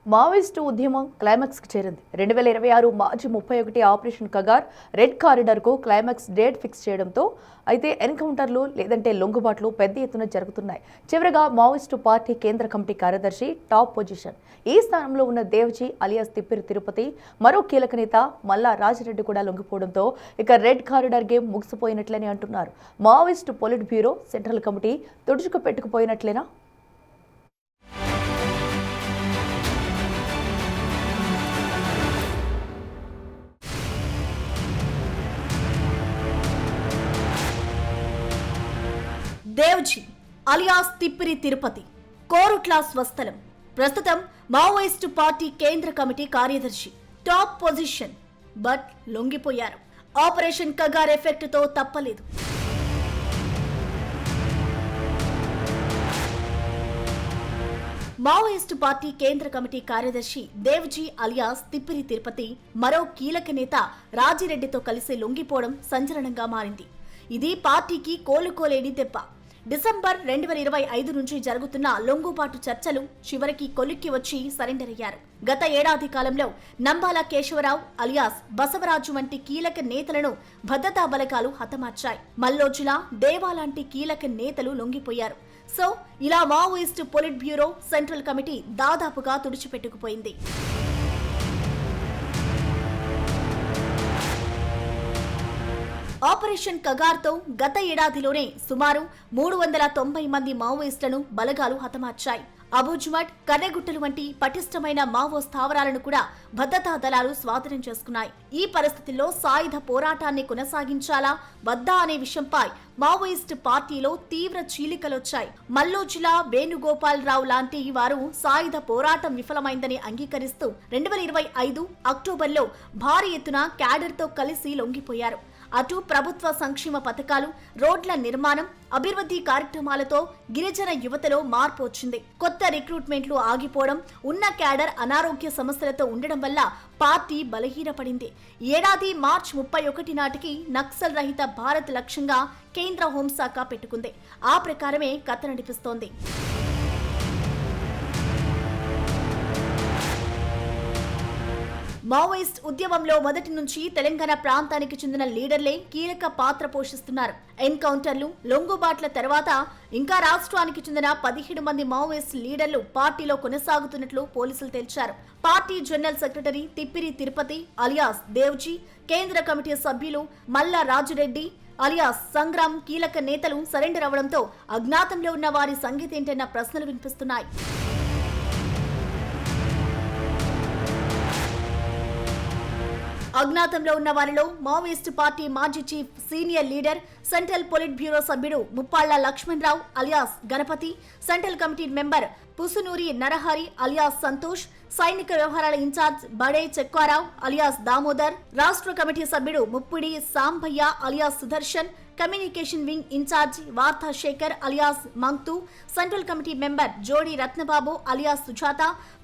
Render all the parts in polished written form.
Maoist ఉద్యమం క్లైమాక్స్కి చేరింది. 2026 మార్చి 31 ఆపరేషన్ కగార్ రెడ్ కారిడార్కు క్లైమాక్స్ డేట్ ఫిక్స్ చేయడంతో అయితే ఎన్కౌంటర్లు లేదంటే లొంగుబాట్లు పెద్ద ఎత్తున జరుగుతున్నాయి. చివరగా మావోయిస్టు పార్టీ కేంద్ర కమిటీ కార్యదర్శి టాప్ పొజిషన్ ఈ స్థానంలో ఉన్న దేవ్జీ అలియాస్ తిప్పిరి తిరుపతి, మరో కీలక నేత మల్లా రాజిరెడ్డి కూడా లొంగిపోవడంతో ఇక రెడ్ కారిడార్ గేమ్ ముగిసిపోయినట్లని అంటున్నారు. Maoist politburo central committee తుడుచుకు పెట్టుకుపోయినట్లేనా? దేవ్జీ అలియాస్ తిప్పిరి తిరుపతి కోరుట్ల స్వస్థలం. ప్రస్తుతం మావోయిస్టు పార్టీ కేంద్ర కమిటీ కార్యదర్శి, టాప్ పొజిషన్. బట్ లొంగిపోయారు. ఆపరేషన్ కగార్ ఎఫెక్ట్ తో తప్పలేదు. మావోయిస్టు పార్టీ కేంద్ర కమిటీ కార్యదర్శి దేవ్జీ అలియాస్ తిప్పిరి తిరుపతి, మరో కీలక నేత రాజిరెడ్డితో కలిసి లొంగిపోవడం సంచలనంగా మారింది. ఇది పార్టీకి కోలుకోలేని దెబ్బ. డిసెంబర్ 2025 నుంచి జరుగుతున్న లొంగుబాటు చర్చలు చివరికి కొలిక్కి వచ్చి సరెండర్ అయ్యారు. గత ఏడాది కాలంలో నంబాల కేశవరావు అలియాస్ బసవరాజు వంటి కీలక నేతలను భద్రతా బలగాలు హతమార్చాయి. మల్లోజుల, దేవా లాంటి కీలక నేతలు లొంగిపోయారు. సో ఇలా Maoist politburo central committee దాదాపుగా తుడిచిపెట్టుకుపోయింది. ఆపరేషన్ కగార్తో గత ఏడాదిలోనే సుమారు 390 మంది మావోయిస్టులను బలగాలు హతమార్చాయి. అబూజుమట్, కర్రెగుట్టలు వంటి పటిష్టమైన మావో స్థావరాలను కూడా భద్రతా దళాలు స్వాధీనం చేసుకున్నాయి. ఈ పరిస్థితుల్లో సాయుధ పోరాటాన్ని కొనసాగించాలా వద్దా అనే విషయంపై మావోయిస్టు పార్టీలో తీవ్ర చీలికలొచ్చాయి. మల్లోజుల, వేణుగోపాల్ రావు లాంటి వారు సాయుధ పోరాటం విఫలమైందని అంగీకరిస్తూ 2025 అక్టోబర్లో భారీ ఎత్తున క్యాడర్తో కలిసి లొంగిపోయారు. అటు ప్రభుత్వ సంక్షేమ పథకాలు, రోడ్ల నిర్మాణం, అభివృద్ధి కార్యక్రమాలతో గిరిజన యువతలో మార్పు వచ్చింది. కొత్త రిక్రూట్మెంట్లు ఆగిపోవడం, ఉన్న క్యాడర్ అనారోగ్య సమస్యలతో ఉండడం వల్ల పార్టీ బలహీనపడింది. ఏడాది మార్చి 31 నాటికి నక్సల్ రహిత భారత్ లక్ష్యంగా కేంద్ర హోంశాఖ పెట్టుకుంది. ఆ ప్రకారమే కథ నడిపిస్తోంది. మావోయిస్ట్ ఉద్యమంలో మొదటి నుంచి తెలంగాణ ప్రాంతానికి చెందిన లీడర్లే కీలక పాత్ర పోషిస్తున్నారు. ఎన్కౌంటర్లు, లొంగుబాట్ల తర్వాత ఇంకా రాష్ట్రానికి చెందిన 17 మంది మావోయిస్ట్ లీడర్లు పార్టీలో కొనసాగుతున్నట్లు పోలీసులు తేల్చారు. Party general secretary Tippiri Tirupati alias Devji, కేంద్ర కమిటీ సభ్యులు మల్లా రాజిరెడ్డి అలియాస్ సంగ్రామ్ కీలక నేతలు సరెండర్ అవడంతో అజ్ఞాతంలో ఉన్న వారి సంగతి ఏంటన్న ప్రశ్నలు వినిపిస్తున్నాయి. అజ్ఞాతంలో ఉన్న వారిలో మావోయిస్టు పార్టీ మాజీ chief, senior leader, central politburo సభ్యుడు Muppalla Lakshmanarao alias Ganapathy, central committee member Pusunuri Narahari alias Santosh, సైనిక వ్యవహారాల ఇన్ఛార్జ్ బడే చెక్కారావు అలియాస్ దామోదర్, రాష్ట్ర కమిటీ సభ్యుడు Muppidi Sambaiah alias Sudarshan, communication wing incharge Vartha Sekhar alias Manktu, central committee member Jodi Ratnababu alias Sujatha,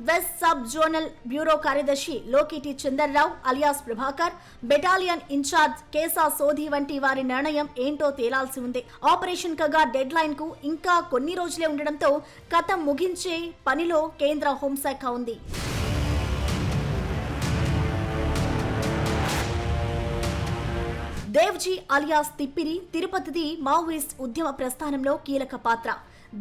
west sub zonal bureau కార్యదర్శి Lokiti Chandarrao alias Prabhakar, battalion incharge Kesa Sodhi వంటి వారి నిర్ణయం ఏంటో తేలాల్సి ఉంది. ఆపరేషన్ కగార్ డెడ్ లైన్ కు ఇంకా కొన్ని రోజులే ఉండడంతో కథ ముగించే పనిలో కేంద్ర హోంశాఖ ఉంది. దేవ్జీ అలియాస్ తిప్పిరి తిరుపతిది మావోయిస్ట్ ఉద్యమ ప్రస్థానంలో కీలక పాత్ర.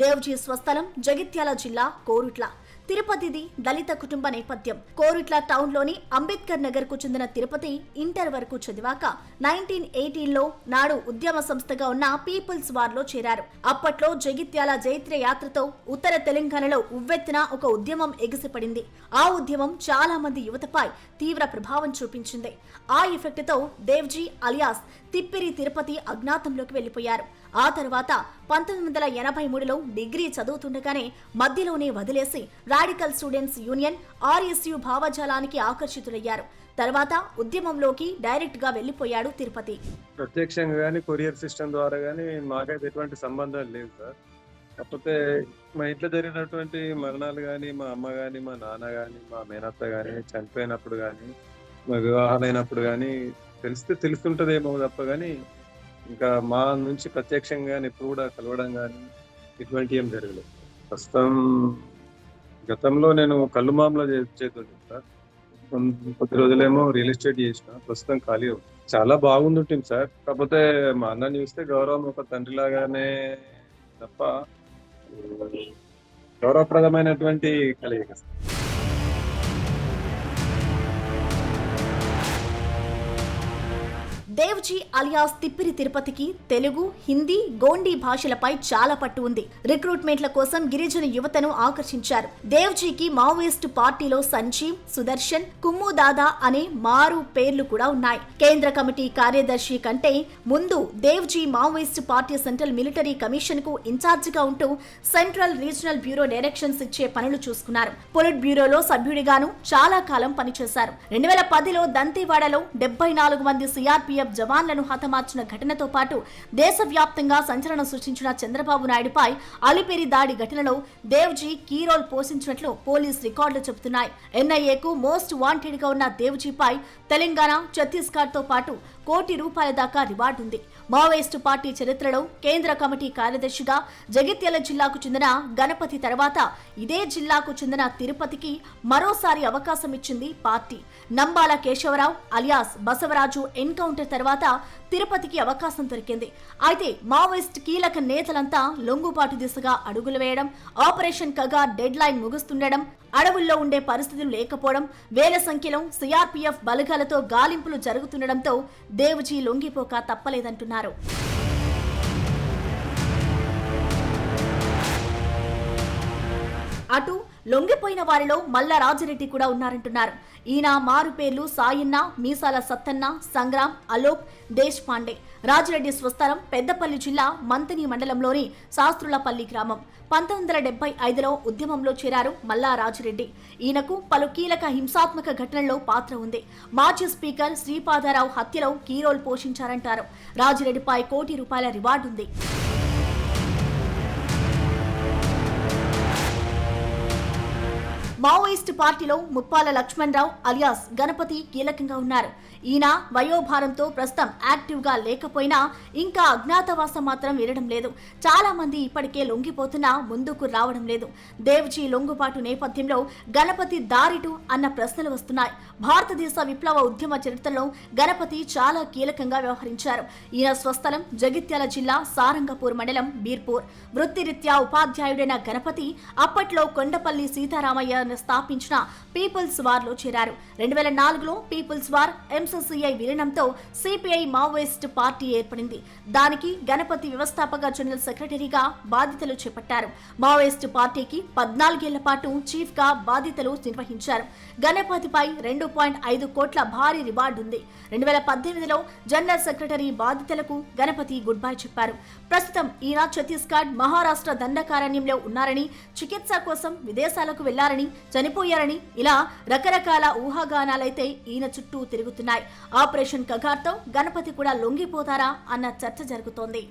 దేవ్జీ స్వస్థలం జగిత్యాల జిల్లా కోరుట్ల. తిరుపతిది దళిత కుటుంబ నేపథ్యం. కోరుట్ల టౌన్ లోని అంబేద్కర్ నగర్ కు చెందిన తిరుపతి ఇంటర్ వరకు చదివాక 1918లో నాడు ఉద్యమ సంస్థగా ఉన్న పీపుల్స్ వార్ లో చేరారు. అప్పట్లో జగిత్యాల జైత్ర యాత్రతో ఉత్తర తెలంగాణలో ఉవ్వెత్తున ఒక ఉద్యమం ఎగిసిపడింది. ఆ ఉద్యమం చాలా మంది యువతపై తీవ్ర ప్రభావం చూపించింది. ఆ ఎఫెక్ట్ తో దేవ్జీ అలియాస్ తిప్పిరి తిరుపతి అజ్ఞాతంలోకి వెళ్లిపోయారు. ఆ తర్వాత 1983లో డిగ్రీ చదువుతుండగానే మధ్యలోనే వదిలేసి రాడికల్ స్టూడెంట్స్ యూనియన్ ఆర్ఎస్యు భావజాలానికి ఆకర్షితులయ్యారు. తర్వాత ఉద్యమంలోకి డైరెక్ట్ గా వెళ్లిపోయాడు తిరుపతి. ప్రత్యక్షంగా గానీ, కొరియర్ సిస్టమ్ ద్వారా గానీ మాకైతే ఎటువంటి సంబంధాలు లేవు సార్. కాకపోతే మా ఇంట్లో జరిగినటువంటి మరణాలు గానీ, మా అమ్మ గానీ, మా నాన్న గానీ, మా మేనత్త గానీ చనిపోయినప్పుడు గానీ, మా వివాహాలైనప్పుడు గానీ తెలుస్తుంటదేమో తప్ప గానీ ఇంకా మా నుంచి ప్రత్యక్షంగా ఎప్పుడు కూడా కలవడం కానీ ఇటువంటి ఏం జరగలేదు. ప్రస్తుతం గతంలో నేను కళ్ళు మామూలు చేస్తుంటే సార్. కొద్ది రోజులేమో రియల్ ఎస్టేట్ చేసిన. ప్రస్తుతం ఖాళీ ఉంది. చాలా బాగుండుంటుంది సార్. కాకపోతే మా అన్నని చూస్తే గౌరవం ఒక తండ్రిలాగానే తప్ప గౌరవప్రదమైనటువంటి కలయిక సార్. దేవ్జీ అలియాస్ తిప్పిరి తిరుపతికి తెలుగు, హిందీ, గోండీ భాషలపై చాలా పట్టు ఉంది. రిక్రూట్మెంట్ల కోసం గిరిజన యువతను ఆకర్షించారు. దేవ్జీకి మావోయిస్టు పార్టీలో సంజీవ్, సుదర్శన్, కుమ్ము దాదా అనే మారు పేర్లు కూడా ఉన్నాయి. కేంద్ర కమిటీ కార్యదర్శి కంటే ముందు Devji Maoist party central military commission కు ఇన్ఛార్జిగా ఉంటూ సెంట్రల్ రీజనల్ బ్యూరో డైరెక్షన్స్ ఇచ్చే పనులు చూసుకున్నారు. పొలిట్ బ్యూరోలో సభ్యుడిగాను చాలా కాలం పనిచేశారు. 2010లో దంతేవాడలో 74 మంది సిఆర్పీఎఫ్ జవాన్లను హతమార్చిన ఘటనతో పాటు దేశవ్యాప్తంగా సంచలనం సృష్టించిన చంద్రబాబు నాయుడుపై అలిపిరి దాడి ఘటనలో దేవ్జీ కీ రోల్ పోషించినట్లు పోలీస్ రికార్డులు చెబుతున్నాయి. ఎన్ఐఏకు మోస్ట్ వాంటెడ్ గా ఉన్న దేవ్జీపై తెలంగాణ, ఛత్తీస్గఢ్ తో పాటు ₹1 కోటి దాకా రివార్డు ఉంది. మావోయిస్టు పార్టీ చరిత్రలో కేంద్ర కమిటీ కార్యదర్శిగా జగిత్యాల జిల్లాకు చెందిన గణపతి తర్వాత ఇదే జిల్లాకు చెందిన తిరుపతికి మరోసారి అవకాశం ఇచ్చింది party. Nambala Keshava Rao alias Basavaraju encounter తర్వాత తిరుపతికి అవకాశం దొరికింది. అయితే మావోయిస్ట్ కీలక నేతలంతా లొంగుబాటు దిశగా అడుగులు వేయడం, ఆపరేషన్ కగా డెడ్ లైన్ ముగుస్తుండడం, అడవుల్లో ఉండే పరిస్థితులు లేకపోవడం, వేల సంఖ్యలో సిఆర్పీఎఫ్ బలగాలతో గాలింపులు జరుగుతుండడంతో దేవ్జీ లొంగిపోక తప్పలేదంటున్నారు. అటు లొంగిపోయిన వారిలో మల్ల రాజిరెడ్డి కూడా ఉన్నారంటున్నారు. ఈయన మారు పేర్లు సాయన్న, మీసాల సత్తన్న, సంగ్రామ్, అలోక్, దేశ్ పాండే. రాజిరెడ్డి స్వస్థలం పెద్దపల్లి జిల్లా మంతని మండలంలోని శాస్త్రులపల్లి గ్రామం. 1975లో ఉద్యమంలో చేరారు మల్లా రాజిరెడ్డి. ఈయనకు పలు కీలక హింసాత్మక ఘటనల్లో పాత్ర ఉంది. మాజీ స్పీకర్ శ్రీపాదారావు హత్యలో కీ రోల్ పోషించారంటారు. రాజిరెడ్డిపై ₹1 కోటి రివార్డు ఉంది. మావోయిస్టు పార్టీలో ముప్పాల లక్ష్మణరావు అలియాస్ గణపతి కీలకంగా ఉన్నారు. ఈయన వయోభారంతో ప్రస్తుతం యాక్టివ్ గా లేకపోయినా ఇంకా అజ్ఞాతవాసం మాత్రం వీరడం లేదు. చాలా మంది ఇప్పటికే లొంగిపోతున్నా ముందుకు రావడం లేదు. దేవ్జీ లొంగుబాటు నేపథ్యంలో గణపతి దారిటు అన్న ప్రశ్నలు వస్తున్నాయి. భారతదేశ విప్లవ ఉద్యమ చరిత్రలో గణపతి చాలా కీలకంగా వ్యవహరించారు. ఈయన స్వస్థలం జగిత్యాల జిల్లా సారంగపూర్ మండలం బీర్పూర్. వృత్తిరీత్యా ఉపాధ్యాయుడైన గణపతి అప్పట్లో కొండపల్లి సీతారామయ్య స్థాపించిన పీపుల్స్ వార్ లో చేరారు. 2004లో పీపుల్స్ వార్ ఎంసీసీఐ విలీనంతో సిపిఐ మావోయిస్ట్ పార్టీ ఏర్పడింది. దానికి గణపతి వ్యవస్థాపక జనరల్ సెక్రటరీగా బాధ్యతలు చేపట్టారు. మావోయిస్ట్ పార్టీకి 14 ఏళ్ల పాటు చీఫ్ గా బాధ్యతలు నిర్వహించారు. గణపతిపై ₹2.5 కోట్ల భారీ రివార్డు ఉంది. 2018లో జనరల్ సెక్రటరీ బాధ్యతలకు గణపతి గుడ్ బై చెప్పారు. ప్రస్తుతం ఈయన ఛత్తీస్గఢ్, మహారాష్ట్ర దండకారణ్యంలో ఉన్నారని, చికిత్స కోసం విదేశాలకు వెళ్లారని, చనిపోయారని ఇలా రకరకాల ఊహాగానాలైతే ఈయన చుట్టూ తిరుగుతున్నాయి. ఆపరేషన్ కగార్తో గణపతి కూడా లొంగిపోతారా అన్న చర్చ జరుగుతోంది.